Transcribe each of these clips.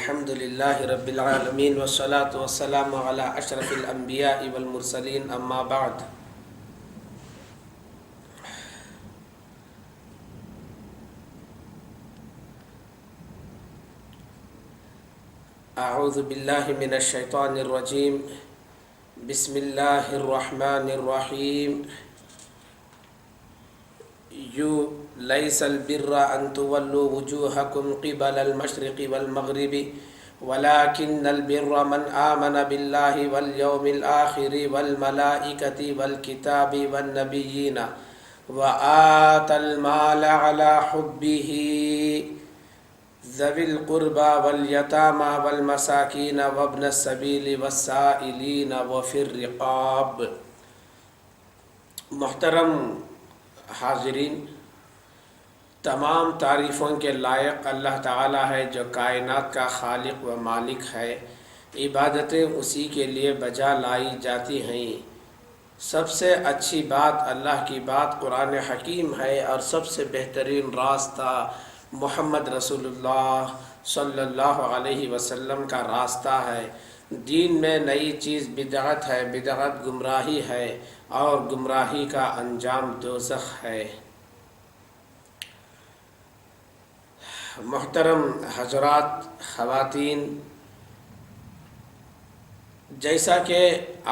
الحمد للہ رب العالمین والصلاة والسلام علی اشرف الانبیاء والمرسلین اما بعد۔ اعوذ باللہ من الشیطان الرجیم، بسم اللہ الرحمن الرحیم۔ لیس البر ان تولوا وجوہکم قبل المشرق والمغرب ولكن البر من آمن باللہ والیوم الآخر والملائکۃ والکتاب والنبیین وآتى المال على حبه ذوی القربى والیتامى والمساکین وابن السبیل والسائلین وفی الرقاب۔ محترم حاضرین، تمام تعریفوں کے لائق اللہ تعالی ہے جو کائنات کا خالق و مالک ہے۔ عبادتیں اسی کے لیے بجا لائی جاتی ہیں۔ سب سے اچھی بات اللہ کی بات قرآن حکیم ہے، اور سب سے بہترین راستہ محمد رسول اللہ صلی اللہ علیہ وسلم کا راستہ ہے۔ دین میں نئی چیز بدعت ہے، بدعت گمراہی ہے، اور گمراہی کا انجام دوزخ ہے۔ محترم حضرات، خواتین، جیسا کہ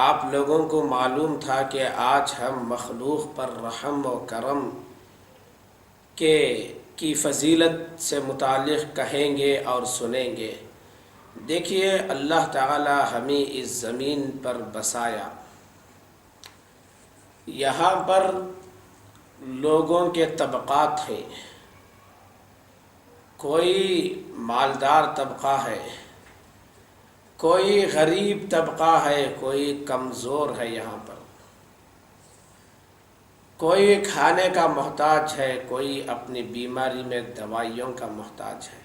آپ لوگوں کو معلوم تھا کہ آج ہم مخلوق پر رحم و کرم کی فضیلت سے متعلق کہیں گے اور سنیں گے۔ دیکھیے، اللہ تعالی ہمیں اس زمین پر بسایا۔ یہاں پر لوگوں کے طبقات ہیں۔ کوئی مالدار طبقہ ہے، کوئی غریب طبقہ ہے، کوئی کمزور ہے، یہاں پر کوئی کھانے کا محتاج ہے، کوئی اپنی بیماری میں دوائیوں کا محتاج ہے۔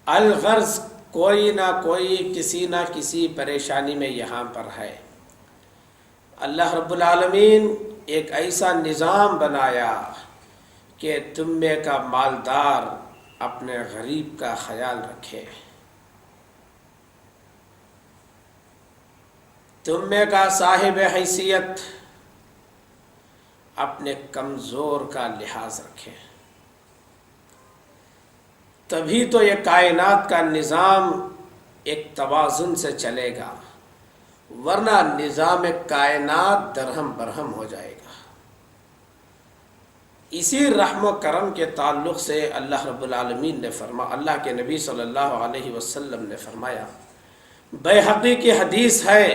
الغرض کوئی نہ کوئی کسی نہ کسی پریشانی میں یہاں پر ہے۔ اللہ رب العالمین ایک ایسا نظام بنایا کہ تم میں کا مالدار اپنے غریب کا خیال رکھے، تم میں کا صاحب حیثیت اپنے کمزور کا لحاظ رکھے۔ تبھی تو یہ کائنات کا نظام ایک توازن سے چلے گا، ورنہ نظام کائنات درہم برہم ہو جائے گا۔ اسی رحم و کرم کے تعلق سے اللہ رب العالمین نے اللہ کے نبی صلی اللہ علیہ وسلم نے فرمایا، بیہقی کی حدیث ہے،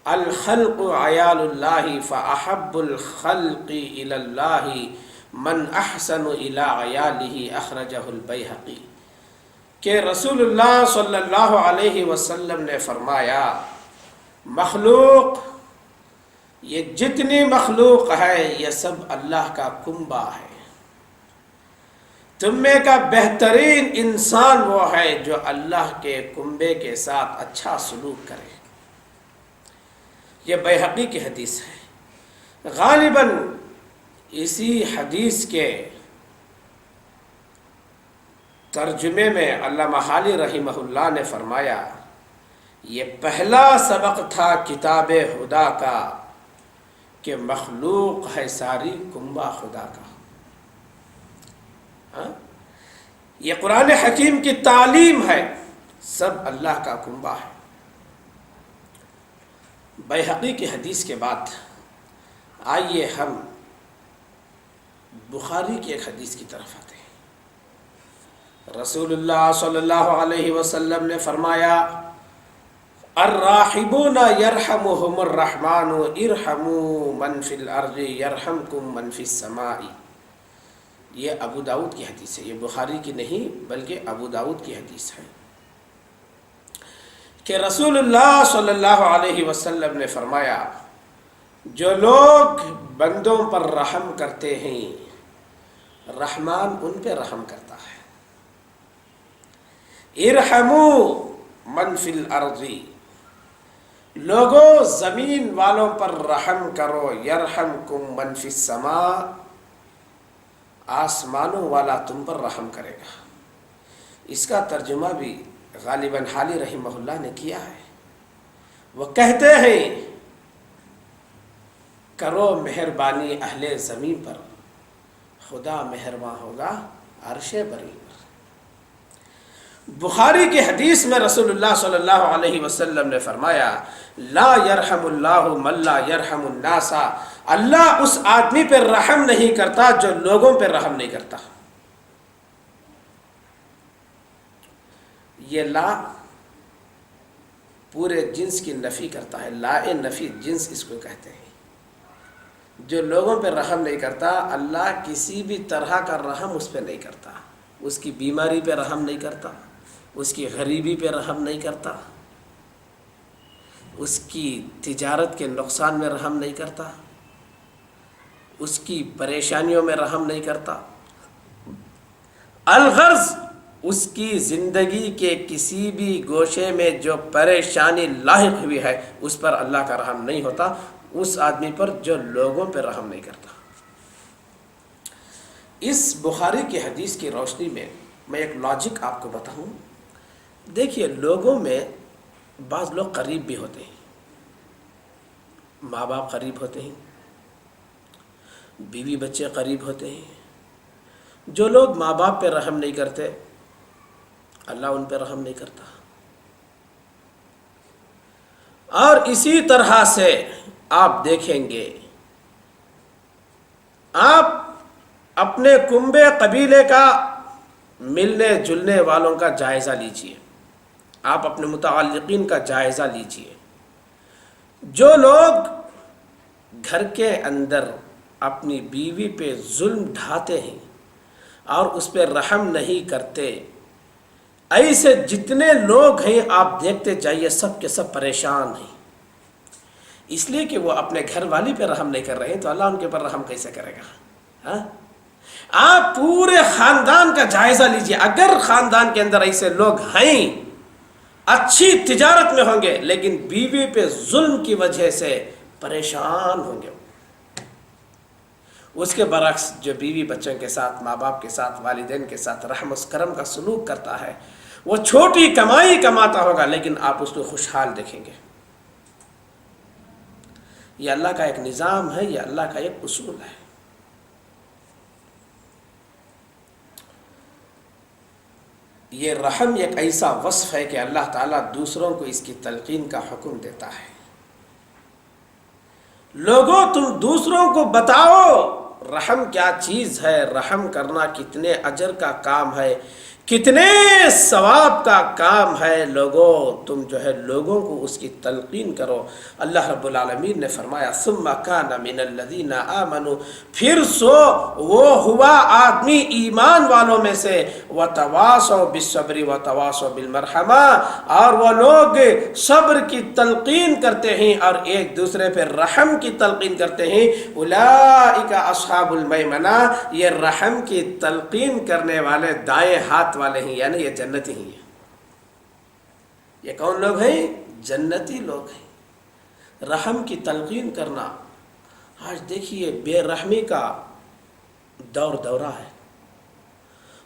الخلق عیال اللہ فاحب الخلق الی اللہ من احسن الی عیالہ، اخرجہ البیہقی، کہ رسول اللہ صلی اللہ علیہ وسلم نے فرمایا، مخلوق، یہ جتنی مخلوق ہے یہ سب اللہ کا کنبہ ہے۔ تم میں کا بہترین انسان وہ ہے جو اللہ کے کنبے کے ساتھ اچھا سلوک کرے۔ یہ بیہقی کی حدیث ہے۔ غالباً اسی حدیث کے ترجمے میں علامہ حالی رحمہ اللہ نے فرمایا، یہ پہلا سبق تھا کتاب خدا کا کہ مخلوق ہے ساری کنبہ خدا کا۔ یہ قرآن حکیم کی تعلیم ہے، سب اللہ کا کنبہ ہے۔ بیہقی کی حدیث کے بعد آئیے ہم بخاری کی ایک حدیث کی طرف آتے ہیں۔ رسول اللہ صلی اللہ علیہ وسلم نے فرمایا، الراحمون یرحمہم الرحمن ارحموا من فی الارض یرحمکم من فی السماء۔ یہ ابو داؤد کی حدیث ہے، یہ بخاری کی نہیں بلکہ ابو داؤد کی حدیث ہے، کہ رسول اللہ صلی اللہ علیہ وسلم نے فرمایا، جو لوگ بندوں پر رحم کرتے ہیں رحمان ان پہ رحم کرتا ہے۔ ارحموا من فی الارض، لوگوں زمین والوں پر رحم کرو، یرحمکم من فی السماء، آسمانوں والا تم پر رحم کرے گا۔ اس کا ترجمہ بھی غالباً حالی رحمہ اللہ نے کیا ہے. وہ کہتے ہیں کرو مہربانی اہل زمین پر، خدا مہرباں ہوگا عرش بری پر. بخاری کی حدیث میں رسول اللہ صلی اللہ علیہ وسلم نے فرمایا لا یرحم اللہ من لا یرحم الناس، اللہ اس آدمی پر رحم نہیں کرتا جو لوگوں پر رحم نہیں کرتا. یہ لا پورے جنس کی نفی کرتا ہے، لا نفی جنس اس کو کہتے ہیں. جو لوگوں پہ رحم نہیں کرتا، اللہ کسی بھی طرح کا رحم اس پہ نہیں کرتا. اس کی بیماری پہ رحم نہیں کرتا، اس کی غریبی پہ رحم نہیں کرتا، اس کی تجارت کے نقصان میں رحم نہیں کرتا، اس کی پریشانیوں میں رحم نہیں کرتا. الغرض اس کی زندگی کے کسی بھی گوشے میں جو پریشانی لاحق ہوئی ہے اس پر اللہ کا رحم نہیں ہوتا، اس آدمی پر جو لوگوں پر رحم نہیں کرتا. اس بخاری کی حدیث کی روشنی میں میں ایک لاجک آپ کو بتاؤں. دیکھیے، لوگوں میں بعض لوگ قریب بھی ہوتے ہیں، ماں باپ قریب ہوتے ہیں، بیوی بچے قریب ہوتے ہیں. جو لوگ ماں باپ پہ رحم نہیں کرتے، اللہ ان پہ رحم نہیں کرتا. اور اسی طرح سے آپ دیکھیں گے، آپ اپنے کنبے قبیلے کا ملنے جلنے والوں کا جائزہ لیجئے، آپ اپنے متعلقین کا جائزہ لیجئے. جو لوگ گھر کے اندر اپنی بیوی پہ ظلم ڈھاتے ہیں اور اس پہ رحم نہیں کرتے، ایسے جتنے لوگ ہیں آپ دیکھتے جائیے سب کے سب پریشان ہیں. اس لیے کہ وہ اپنے گھر والی پہ رحم نہیں کر رہے ہیں تو اللہ ان کے پر رحم کیسے کرے گا؟ ہاں؟ آپ پورے خاندان کا جائزہ لیجئے. اگر خاندان کے اندر ایسے لوگ ہیں، اچھی تجارت میں ہوں گے لیکن بیوی پہ ظلم کی وجہ سے پریشان ہوں گے. اس کے برعکس جو بیوی بچوں کے ساتھ، ماں باپ کے ساتھ، والدین کے ساتھ رحم و کرم کا سلوک کرتا ہے، وہ چھوٹی کمائی کماتا ہوگا لیکن آپ اس کو خوشحال دیکھیں گے. یہ اللہ کا ایک نظام ہے، یہ اللہ کا ایک اصول ہے. یہ رحم ایک ایسا وصف ہے کہ اللہ تعالیٰ دوسروں کو اس کی تلقین کا حکم دیتا ہے. لوگوں تم دوسروں کو بتاؤ رحم کیا چیز ہے، رحم کرنا کتنے اجر کا کام ہے، کتنے ثواب کا کام ہے. لوگوں تم جو ہے لوگوں کو اس کی تلقین کرو. اللہ رب العالمین نے فرمایا ثم کان من الذین آمنوا، پھر سو وہ ہوا آدمی ایمان والوں میں سے، وتواصوا بالصبر وتواصوا بالمرحمہ، اور وہ لوگ صبر کی تلقین کرتے ہیں اور ایک دوسرے پہ رحم کی تلقین کرتے ہیں. اولئک اصحاب المیمنہ، یہ رحم کی تلقین کرنے والے دائیں ہاتھ والے ہیں، یعنی یہ جنتی ہی ہیں. یہ کون لوگ ہیں؟ جنتی لوگ ہیں. رحم کی تلقین کرنا. آج دیکھیے بے رحمی کا دورہ ہے،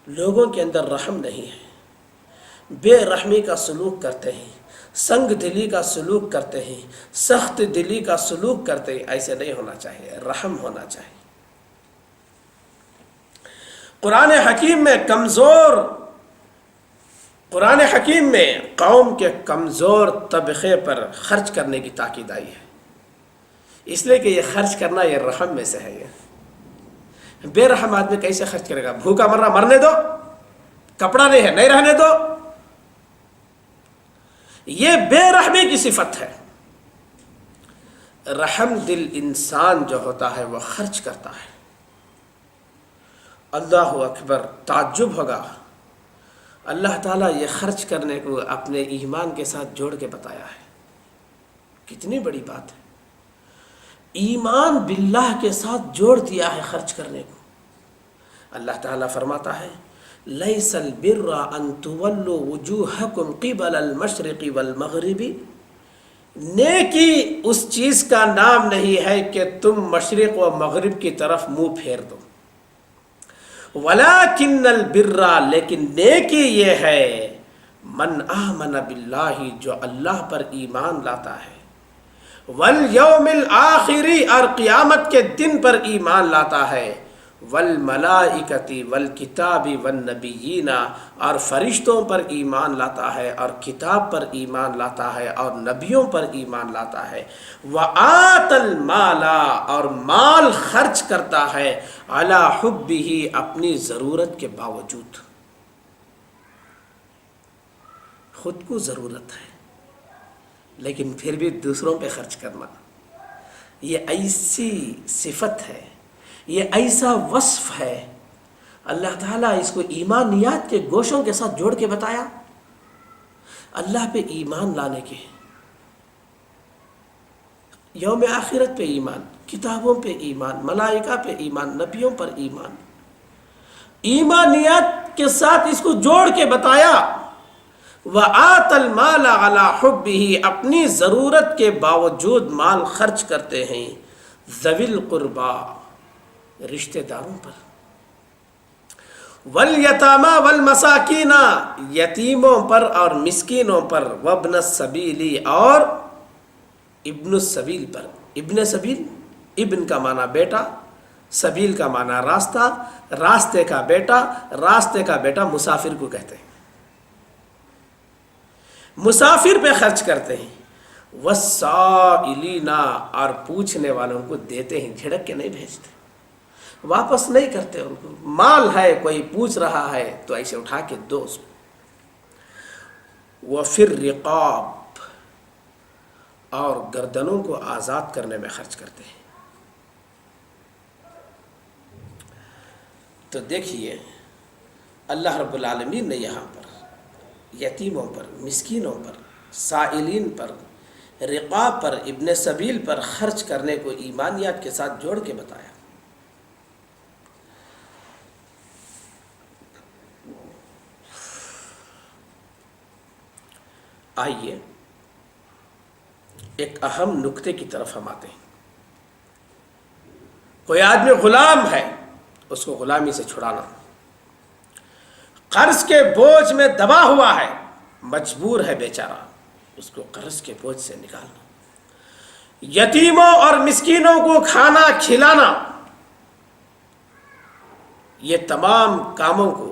لوگوں کے اندر رحم نہیں ہے، بے رحمی کا سلوک کرتے ہیں، سنگ دلی کا سلوک کرتے ہیں، سخت دلی کا سلوک کرتے ہیں. ایسے نہیں ہونا چاہیے، رحم ہونا چاہیے. قرآن حکیم میں قوم کے کمزور طبقے پر خرچ کرنے کی تاکید آئی ہے، اس لیے کہ یہ خرچ کرنا یہ رحم میں سے ہے. یہ بے رحم آدمی کیسے خرچ کرے گا؟ بھوکا مر رہا مرنے دو، کپڑا نہیں ہے نہیں رہنے دو. یہ بے رحمی کی صفت ہے. رحم دل انسان جو ہوتا ہے وہ خرچ کرتا ہے. اللہ اکبر، تعجب ہوگا. اللہ تعالیٰ یہ خرچ کرنے کو اپنے ایمان کے ساتھ جوڑ کے بتایا ہے. کتنی بڑی بات ہے، ایمان باللہ کے ساتھ جوڑ دیا ہے خرچ کرنے کو. اللہ تعالیٰ فرماتا ہے لیس البر ان تولوا وجوہکم قبل المشرق والمغرب، نیکی اس چیز کا نام نہیں ہے کہ تم مشرق و مغرب کی طرف منہ پھیر دو. ولیکن البر، لیکن نیکی یہ ہے، من آمن باللہ، جو اللہ پر ایمان لاتا ہے، والیوم الآخری، اور قیامت کے دن پر ایمان لاتا ہے، والملائکتی والکتاب والنبیین، اور فرشتوں پر ایمان لاتا ہے، اور کتاب پر ایمان لاتا ہے، اور نبیوں پر ایمان لاتا ہے، وآت المال، اور مال خرچ کرتا ہے، علی حبہ، اپنی ضرورت کے باوجود، خود کو ضرورت ہے لیکن پھر بھی دوسروں پہ خرچ کرنا، یہ ایسی صفت ہے، یہ ایسا وصف ہے، اللہ تعالیٰ اس کو ایمانیات کے گوشوں کے ساتھ جوڑ کے بتایا۔ اللہ پہ ایمان لانے کے، یوم آخرت پہ ایمان، کتابوں پہ ایمان، ملائکہ پہ ایمان، نبیوں پر ایمان، ایمانیات کے ساتھ اس کو جوڑ کے بتایا۔ وآت المال علی حبہ، اپنی ضرورت کے باوجود مال خرچ کرتے ہیں، ذوی القربا، رشتہ داروں پر، والیتامی والمساکین، یتیموں پر اور مسکینوں پر، وابن السبیل، اور ابن السبیل پر۔ ابن سبیل، ابن کا معنی بیٹا، سبیل کا معنی راستہ، راستے کا بیٹا، راستے کا بیٹا مسافر کو کہتے ہیں، مسافر پہ خرچ کرتے ہیں، والسائلین، اور پوچھنے والوں کو دیتے ہیں، جھڑک کے نہیں بھیجتے، واپس نہیں کرتے ان کو، مال ہے کوئی پوچھ رہا ہے تو ایسے اٹھا کے دو اس کو۔ وفی الرقاب، اور گردنوں کو آزاد کرنے میں خرچ کرتے ہیں۔ تو دیکھیے اللہ رب العالمین نے یہاں پر یتیموں پر، مسکینوں پر، سائلین پر، رقاب پر، ابن سبیل پر خرچ کرنے کو ایمانیات کے ساتھ جوڑ کے بتایا۔ آئیے ایک اہم نکتے کی طرف ہم آتے ہیں۔ کوئی آدمی غلام ہے، اس کو غلامی سے چھڑانا، قرض کے بوجھ میں دبا ہوا ہے، مجبور ہے بیچارہ، اس کو قرض کے بوجھ سے نکالنا، یتیموں اور مسکینوں کو کھانا کھلانا، یہ تمام کاموں کو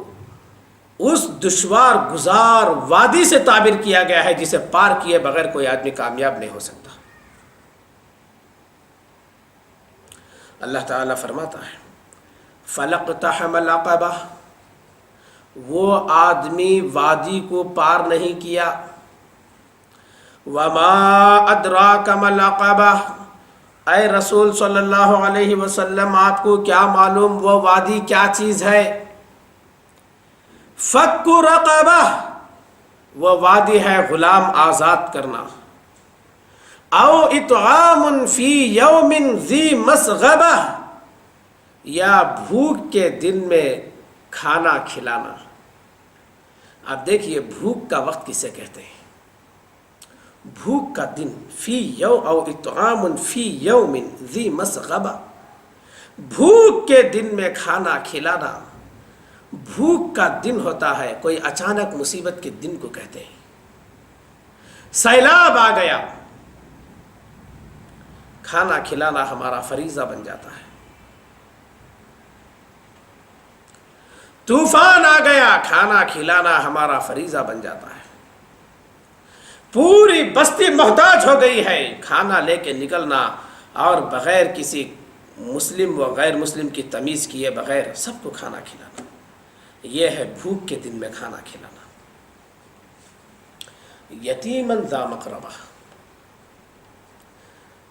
اس دشوار گزار وادی سے تعبیر کیا گیا ہے جسے پار کیے بغیر کوئی آدمی کامیاب نہیں ہو سکتا۔ اللہ تعالیٰ فرماتا ہے فَلَقْتَحَمَ الْعَقَبَةَ، وہ آدمی وادی کو پار نہیں کیا، وَمَا أَدْرَاكَ مَا الْعَقَبَةُ، اے رسول صلی اللہ علیہ وسلم آپ کو کیا معلوم وہ وادی کیا چیز ہے؟ فَكُّ رَقَبَةٍ، وہ وادی ہے غلام آزاد کرنا، او اطعام فی یوم ذی مسغبہ، یا بھوک کے دن میں کھانا کھلانا۔ اب دیکھیے بھوک کا وقت کسے کہتے ہیں؟ بھوک کا دن، فی یوم، او اطعام فی یوم ذی مسغبہ، بھوک کے دن میں کھانا کھلانا۔ بھوک کا دن ہوتا ہے کوئی اچانک مصیبت کے دن کو کہتے ہیں، سیلاب آ گیا، کھانا کھلانا ہمارا فریضہ بن جاتا ہے، طوفان آ گیا، کھانا کھلانا ہمارا فریضہ بن جاتا ہے، پوری بستی محتاج ہو گئی ہے، کھانا لے کے نکلنا اور بغیر کسی مسلم و غیر مسلم کی تمیز کیے بغیر سب کو کھانا کھلانا، یہ ہے بھوک کے دن میں کھانا کھلانا۔ یتیماً ذا مقربہ،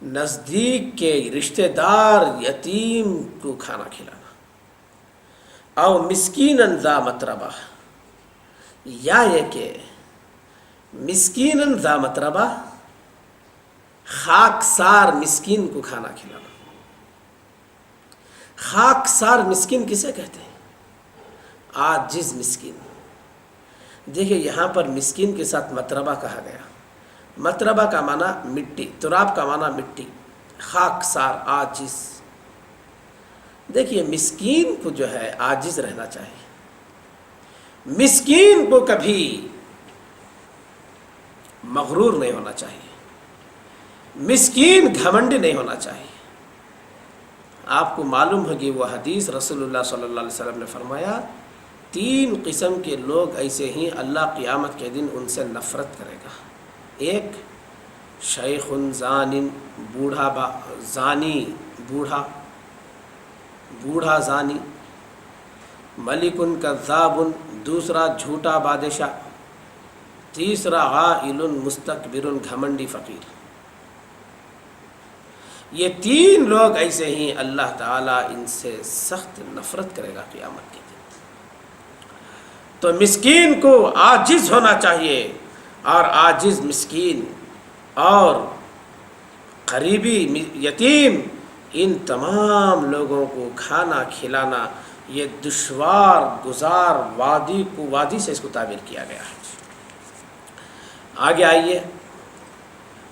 نزدیک کے رشتہ دار یتیم کو کھانا کھلانا، او مسکیناً ذا متربہ، یا یہ کہ مسکیناً ذا متربہ، خاکسار مسکین کو کھانا کھلانا۔ خاکسار مسکین کسے کہتے ہیں؟ عاجز مسکین۔ دیکھیں یہاں پر مسکین کے ساتھ متربہ کہا گیا، متربہ کا معنی مٹی، تراب کا معنی مٹی، خاکسار عاجز، دیکھیے مسکین کو جو ہے عاجز رہنا چاہیے، مسکین کو کبھی مغرور نہیں ہونا چاہیے، مسکین گھمنڈی نہیں ہونا چاہیے۔ آپ کو معلوم ہوگی وہ حدیث، رسول اللہ صلی اللہ علیہ وسلم نے فرمایا 3 قسم کے لوگ ایسے ہیں اللہ قیامت کے دن ان سے نفرت کرے گا۔ ایک شیخ زان، بوڑھا زانی، ملک کذاب، دوسرا جھوٹا بادشاہ، تیسرا عائل مستکبر، گھمنڈی فقیر۔ یہ 3 لوگ ایسے ہی اللہ تعالیٰ ان سے سخت نفرت کرے گا قیامت کے دن۔ تو مسکین کو عاجز ہونا چاہیے، اور عاجز مسکین اور قریبی یتیم، ان تمام لوگوں کو کھانا کھلانا یہ دشوار گزار وادی سے اس کو تعبیر کیا گیا ہے۔ آگے آئیے،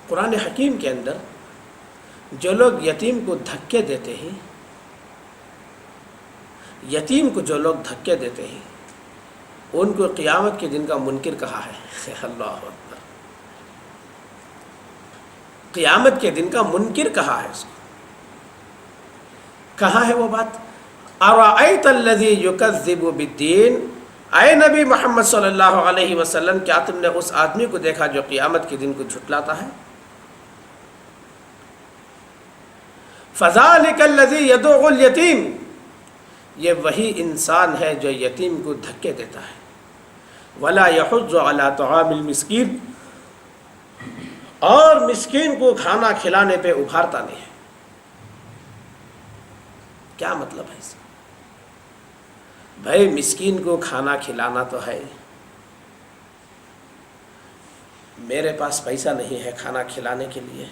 قرآن حکیم کے اندر جو لوگ یتیم کو دھکے دیتے ہیں، یتیم کو جو لوگ دھکے دیتے ہیں ان کو قیامت کے دن کا منکر کہا ہے۔ اللہ اکبر، قیامت کے دن کا منکر کہا ہے اس کو۔ کہاں ہے وہ بات؟ ارأیت الذی یکذب بالدین، اے نبی محمد صلی اللہ علیہ وسلم، کیا تم نے اس آدمی کو دیکھا جو قیامت کے دن کو جھٹلاتا ہے؟ فذلک الذی یدعو الیتیم، یہ وہی انسان ہے جو یتیم کو دھکے دیتا ہے۔ ولا یحض علی طعام المسکین، اور مسکین کو کھانا کھلانے پہ ابھارتا نہیں ہے۔ کیا مطلب ہے اس کا؟ بھائی مسکین کو کھانا کھلانا تو ہے، میرے پاس پیسہ نہیں ہے کھانا کھلانے کے لیے،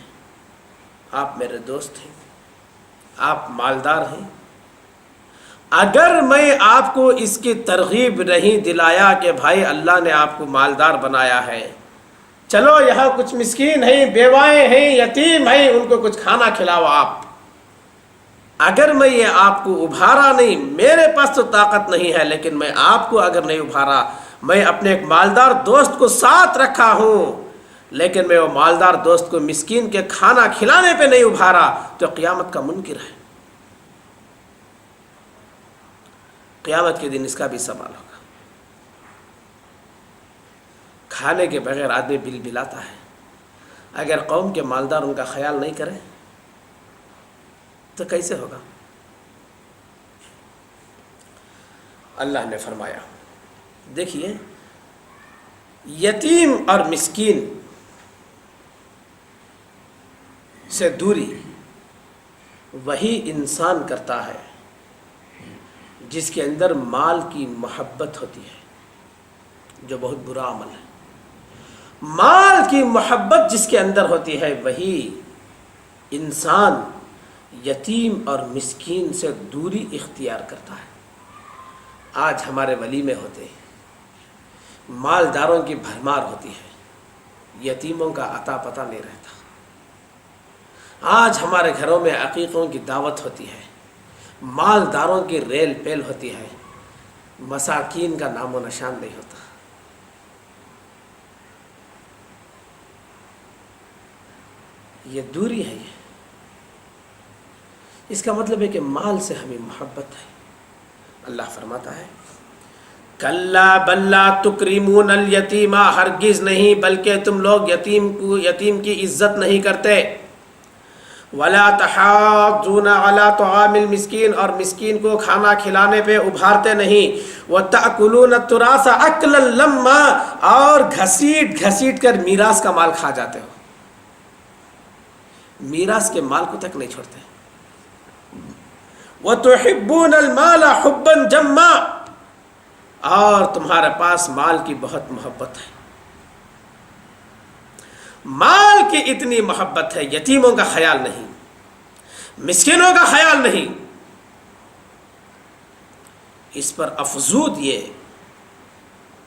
آپ میرے دوست ہیں، آپ مالدار ہیں، اگر میں آپ کو اس کی ترغیب نہیں دلایا کہ بھائی اللہ نے آپ کو مالدار بنایا ہے، چلو یہاں کچھ مسکین ہیں، بیوائیں ہیں، یتیم ہیں، ان کو کچھ کھانا کھلاؤ آپ، اگر میں یہ آپ کو ابھارا نہیں، میرے پاس تو طاقت نہیں ہے، لیکن میں آپ کو اگر نہیں ابھارا، میں اپنے ایک مالدار دوست کو ساتھ رکھا ہوں، لیکن میں وہ مالدار دوست کو مسکین کے کھانا کھلانے پہ نہیں ابھارا، تو قیامت کا منکر ہے۔ قیامت کے دن اس کا بھی سوال ہوگا۔ کھانے کے بغیر آدمی بل بلاتا ہے، اگر قوم کے مالدار ان کا خیال نہیں کرے تو کیسے ہوگا؟ اللہ نے فرمایا، دیکھیے یتیم اور مسکین سے دوری وہی انسان کرتا ہے جس کے اندر مال کی محبت ہوتی ہے، جو بہت برا عمل ہے۔ مال کی محبت جس کے اندر ہوتی ہے وہی انسان یتیم اور مسکین سے دوری اختیار کرتا ہے۔ آج ہمارے ولیمے ہوتے ہیں، مالداروں کی بھرمار ہوتی ہے، یتیموں کا عطا پتہ نہیں رہتا۔ آج ہمارے گھروں میں عقیقوں کی دعوت ہوتی ہے، مالداروں کی ریل پیل ہوتی ہے، مساکین کا نام و نشان نہیں ہوتا۔ یہ دوری ہے، یہ اس کا مطلب ہے کہ مال سے ہمیں محبت ہے۔ اللہ فرماتا ہے کلا بل لا تکرمون الیتیم، ہرگز نہیں بلکہ تم لوگ یتیم کی عزت نہیں کرتے۔ ولا تحاضون علی طعام المسکین، اور مسکین کو کھانا کھلانے پہ ابھارتے نہیں۔ وتأکلون التراث اکلا لما، اور گھسیٹ گھسیٹ کر میراث کا مال کھا جاتے ہو، میراث کے مال کو تک نہیں چھوڑتے۔ وتحبون المال حبا جما، اور تمہارے پاس مال کی بہت محبت ہے، مال کی اتنی محبت ہے، یتیموں کا خیال نہیں، مسکینوں کا خیال نہیں۔ اس پر افزود یہ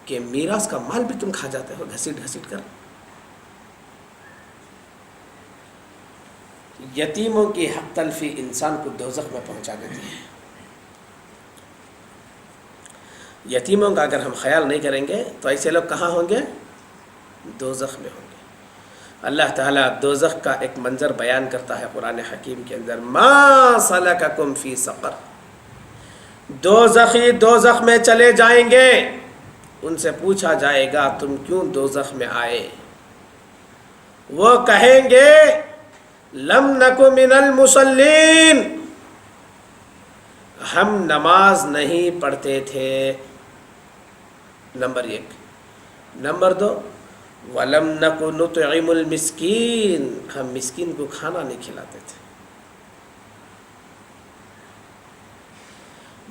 کہ میراث کا مال بھی تم کھا جاتے ہو گھسیٹ گھسیٹ کر۔ یتیموں کی حق تلفی انسان کو دوزخ میں پہنچا دیتی ہے۔ یتیموں کا اگر ہم خیال نہیں کریں گے تو ایسے لوگ کہاں ہوں گے؟ دوزخ میں ہوں گے۔ اللہ تعالیٰ دوزخ کا ایک منظر بیان کرتا ہے قرآن حکیم کے اندر، ما سلککم فی سقر، دوزخی دوزخ میں چلے جائیں گے، ان سے پوچھا جائے گا تم کیوں دوزخ میں آئے؟ وہ کہیں گے لم نک من المصلین، ہم نماز نہیں پڑھتے تھے، نمبر 1۔ نمبر 2، وَلَمْ نَكُ نُطْعِمُ الْمِسْكِينَ، ہم مسکین کو کھانا نہیں کھلاتے تھے۔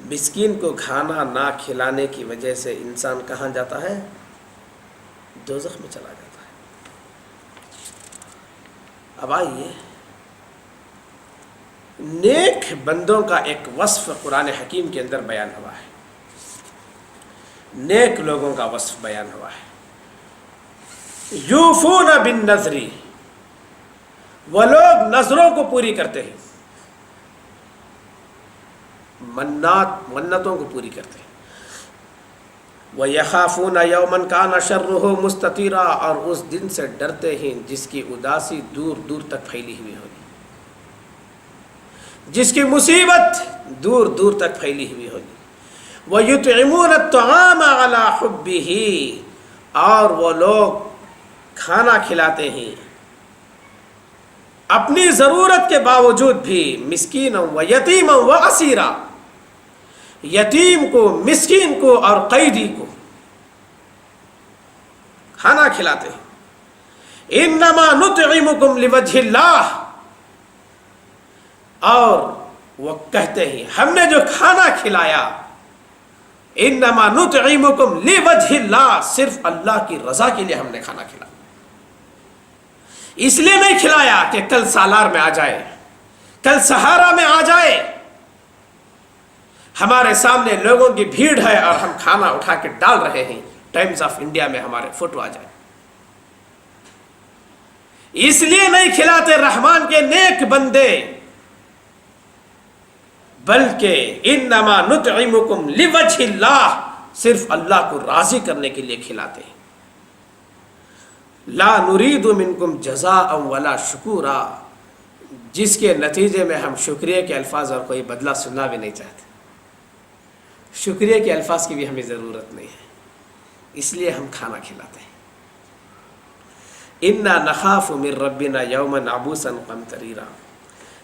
مسکین کو کھانا نہ کھلانے کی وجہ سے انسان کہاں جاتا ہے؟ دوزخ میں چلا جاتا ہے۔ اب آئیے، نیک بندوں کا ایک وصف قرآن حکیم کے اندر بیان ہوا ہے، نیک لوگوں کا وصف بیان ہوا ہے۔ یوفون بالنذر، وہ لوگ نذروں کو پوری کرتے ہیں، منتوں کو پوری کرتے ہیں۔ وَيَخَافُونَ يَوْمًا كَانَ شَرُّهُ مُسْتَطِيرًا، اور اس دن سے ڈرتے ہیں جس کی اداسی دور دور تک پھیلی ہوئی ہوگی، جس کی مصیبت دور دور تک پھیلی ہوئی ہوگی۔ وَيُطْعِمُونَ الطَّعَامَ عَلَى حُبِّهِ، اور وہ لوگ کھانا کھلاتے ہیں اپنی ضرورت کے باوجود بھی، مسکینا و یتیما و اسیرا، یتیم کو، مسکین کو اور قیدی کو کھانا کھلاتے ہیں۔ انما نطعمکم لوجہ اللہ، اور وہ کہتے ہیں ہم نے جو کھانا کھلایا، انما نطعمکم لوجہ اللہ، صرف اللہ کی رضا کے لیے ہم نے کھانا کھلایا، اس لیے نہیں کھلایا کہ کل سالار میں آ جائے، کل سہارا میں آ جائے، ہمارے سامنے لوگوں کی بھیڑ ہے اور ہم کھانا اٹھا کے ڈال رہے ہیں، ٹائمز آف انڈیا میں ہمارے فوٹو آ جائے، اس لیے نہیں کھلاتے رحمان کے نیک بندے، بلکہ انما نطعمکم لوجہ اللہ، صرف اللہ کو راضی کرنے کے لیے کھلاتے ہیں۔ لا نرید منکم جزاء ولا شکورا، جس کے نتیجے میں ہم شکریہ کے الفاظ اور کوئی بدلہ سننا بھی نہیں چاہتے، شکریہ کے الفاظ کی بھی ہمیں ضرورت نہیں ہے، اس لیے ہم کھانا کھلاتے ہیں۔ انا نخاف من ربنا یوما عبوسا قمطریرا،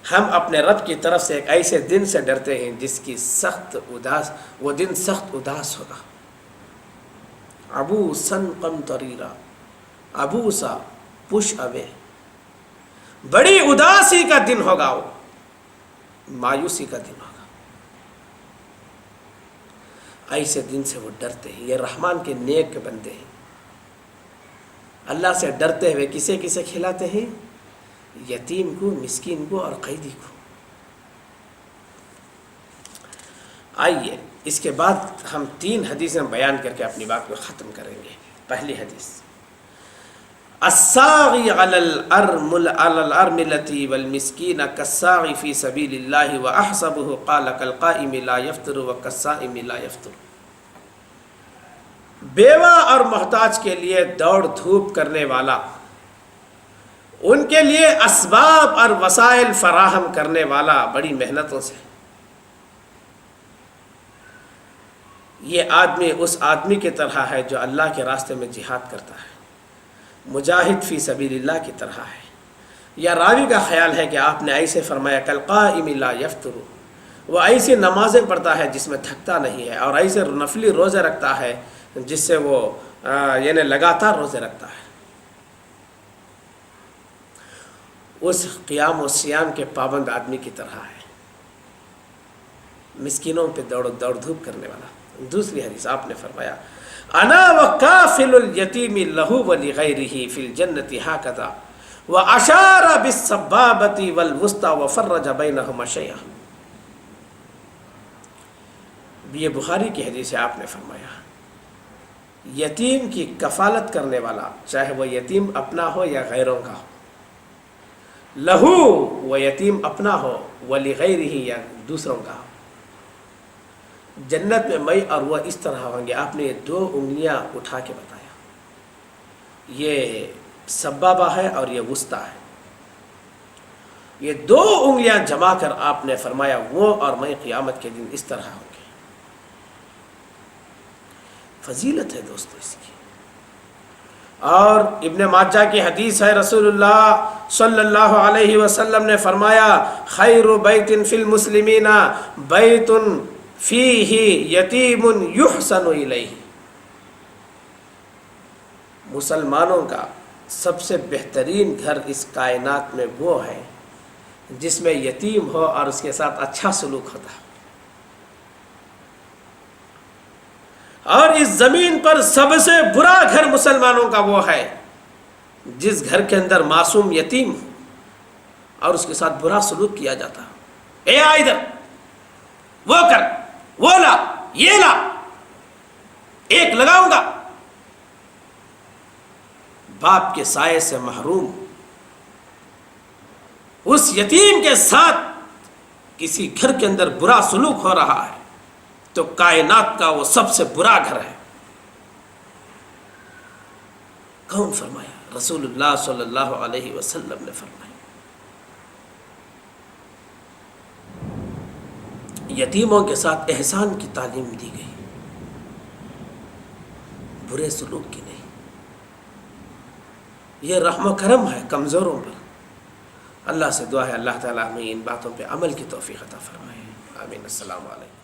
ہم اپنے رب کی طرف سے ایک ایسے دن سے ڈرتے ہیں جس کی وہ دن سخت اداس ہوگا۔ عبوسا قمطریرا، ابوسا پش اوے، بڑی اداسی کا دن ہوگا، وہ مایوسی کا دن ہوگا، ایسے دن سے وہ ڈرتے ہیں۔ یہ رحمان کے نیک بندے ہیں، اللہ سے ڈرتے ہوئے کسے کسے کھلاتے ہیں؟ یتیم کو، مسکین کو اور قیدی کو۔ آئیے اس کے بعد ہم 3 حدیثیں بیان کر کے اپنی بات کو ختم کریں گے۔ پہلی حدیث، الساغی علی الارملۃ والمسکین کالساغی فی سبیل اللہ واحسبہ قال کالقائم لا یفطر وکالصائم لا یفطر، بیوہ اور محتاج کے لیے دوڑ دھوپ کرنے والا، ان کے لیے اسباب اور وسائل فراہم کرنے والا بڑی محنتوں سے، یہ آدمی اس آدمی کی طرح ہے جو اللہ کے راستے میں جہاد کرتا ہے، مجاہد فی سبیل اللہ کی طرح ہے۔ یا راوی کا خیال ہے کہ آپ نے ایسے فرمایا کالقائم لا یفطر، وہ ایسی نمازیں پڑھتا ہے جس میں تھکتا نہیں ہے، اور ایسے نفلی روزے رکھتا ہے جس سے وہ یعنی لگاتار روزے رکھتا ہے، اس قیام و سیام کے پابند آدمی کی طرح ہے، مسکینوں پہ دوڑ دھوپ کرنے والا۔ دوسری حدیث آپ نے فرمایا انا وکافل الیتیم لہ ولغیرہ فی الجنۃ ہکذا واشار بالسبابۃ والوسطی وفرج بینہما شیئا، یہ بخاری کی حدیث ہے، آپ نے فرمایا یتیم کی کفالت کرنے والا، چاہے وہ یتیم اپنا ہو یا غیروں کا ہو، لہو وہ یتیم اپنا ہو، ولغیرہ یا دوسروں کا ہو، جنت میں میں اور وہ اس طرح ہوں گے. آپ نے یہ 2 انگلیاں اٹھا کے بتایا، یہ سبابہ ہے اور یہ وسطیٰ ہے. یہ 2 انگلیاں جما کر آپ نے فرمایا وہ اور میں قیامت کے دن اس طرح ہوں گے. فضیلت ہے دوستو اس کی. اور ابن ماجہ کی حدیث ہے، رسول اللہ صلی اللہ علیہ وسلم نے فرمایا خیر بیت فی المسلمین بیت فیہ یتیم یحسن الیہ. مسلمانوں کا سب سے بہترین گھر اس کائنات میں وہ ہے جس میں یتیم ہو اور اس کے ساتھ اچھا سلوک ہوتا ہے. اور اس زمین پر سب سے برا گھر مسلمانوں کا وہ ہے جس گھر کے اندر معصوم یتیم ہو اور اس کے ساتھ برا سلوک کیا جاتا ہے. اے آ ادھر، وہ کر، وہ لا، یہ لا، ایک لگاؤں گا. باپ کے سائے سے محروم اس یتیم کے ساتھ کسی گھر کے اندر برا سلوک ہو رہا ہے تو کائنات کا وہ سب سے برا گھر ہے. کون فرمایا؟ رسول اللہ صلی اللہ علیہ وسلم نے فرمایا. یتیموں کے ساتھ احسان کی تعلیم دی گئی، برے سلوک کی نہیں. یہ رحم و کرم ہے کمزوروں پر. اللہ سے دعا ہے اللہ تعالیٰ ہمیں ان باتوں پہ عمل کی توفیق عطا فرمائے. آمین. السلام علیکم.